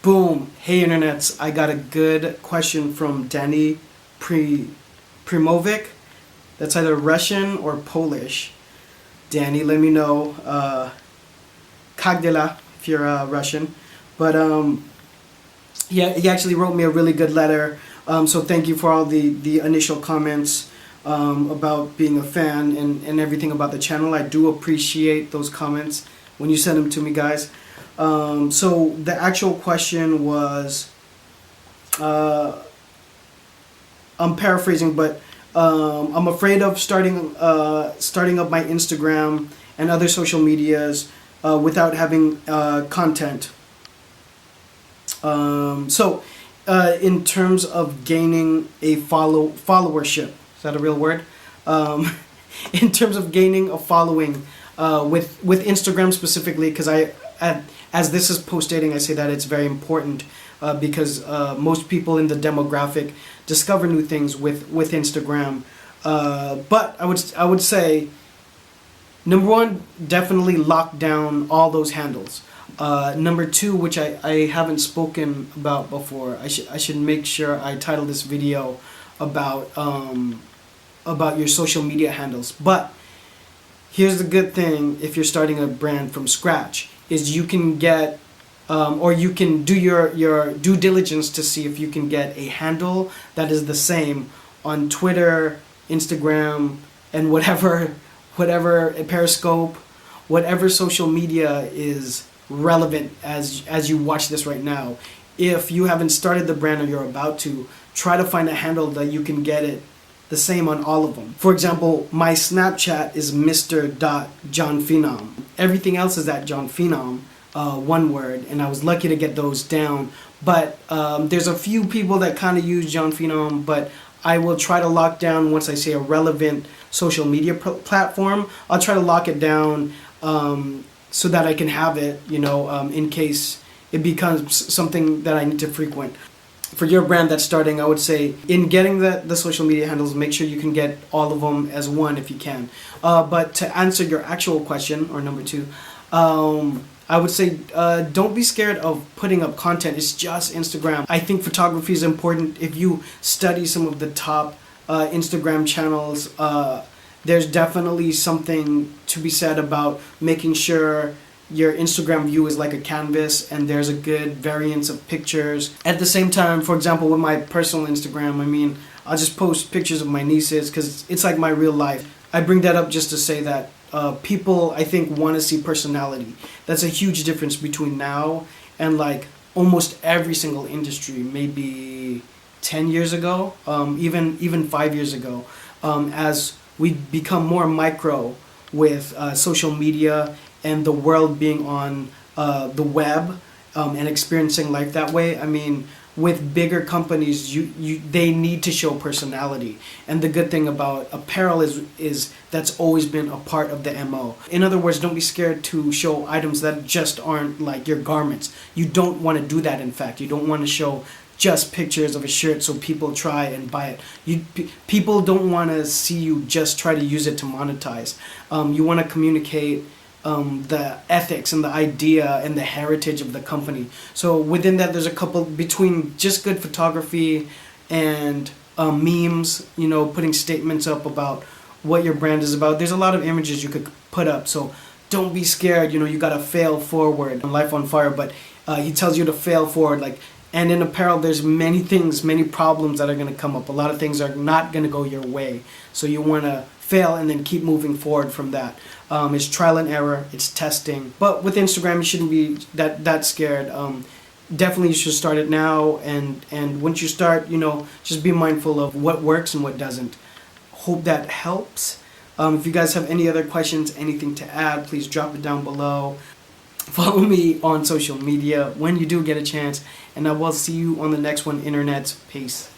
Boom. Hey internets, I got a good question from Danny Primovic. That's either Russian or Polish. Danny, let me know. Kagdela if you're Russian. But yeah, he actually wrote me a really good letter. So thank you for all the initial comments about being a fan and everything about the channel. I do appreciate those comments when you send them to me, guys. So the actual question was, I'm paraphrasing, but I'm afraid of starting up my Instagram and other social medias without having content. So in terms of gaining a followership, is that a real word? In terms of gaining a following with Instagram specifically, because as this is post-dating, I say that it's very important because most people in the demographic discover new things with Instagram. But I would say, number one, definitely lock down all those handles. Number two, which I haven't spoken about before, I should make sure I title this video about your social media handles. But here's the good thing: if you're starting a brand from scratch, is you can get or you can do your due diligence to see if you can get a handle that is the same on Twitter, Instagram, and whatever Periscope, whatever social media is relevant as you watch this right now. If you haven't started the brand or you're about to, try to find a handle that you can get it the same on all of them. For example, my Snapchat is Mr.Jon Phenom. Everything else is at Jon Phenom, one word, and I was lucky to get those down. But there's a few people that kind of use Jon Phenom, but I will try to lock down once I say a relevant social media platform. I'll try to lock it down so that I can have it, in case it becomes something that I need to frequent. For your brand that's starting, I would say in getting the social media handles, make sure you can get all of them as one if you can. But to answer your actual question, or number two, I would say don't be scared of putting up content. It's just Instagram. I think photography is important. If you study some of the top Instagram channels, there's definitely something to be said about making sure your Instagram view is like a canvas and there's a good variance of pictures. At the same time, for example, with my personal Instagram, I'll just post pictures of my nieces because it's like my real life. I bring that up just to say that people, I think, want to see personality. That's a huge difference between now and like almost every single industry, maybe 10 years ago, even 5 years ago, as we become more micro with social media and the world being on the web and experiencing life that way. With bigger companies, they need to show personality. And the good thing about apparel is that's always been a part of the MO. In other words, don't be scared to show items that just aren't like your garments. You don't want to do that, in fact. You don't want to show just pictures of a shirt so people try and buy it. People don't want to see you just try to use it to monetize. You want to communicate the ethics and the idea and the heritage of the company. So within that, there's a couple between just good photography and memes, putting statements up about what your brand is about. There's a lot of images you could put up. So don't be scared. You got to fail forward. Life on Fire, but he tells you to fail forward. And in apparel, there's many things, many problems that are going to come up. A lot of things are not going to go your way. So you want to fail and then keep moving forward from that. It's trial and error. It's testing. But with Instagram, you shouldn't be that scared. Definitely you should start it now. And once you start, just be mindful of what works and what doesn't. Hope that helps. If you guys have any other questions, anything to add, please drop it down below. Follow me on social media when you do get a chance, and I will see you on the next one, internet. Peace.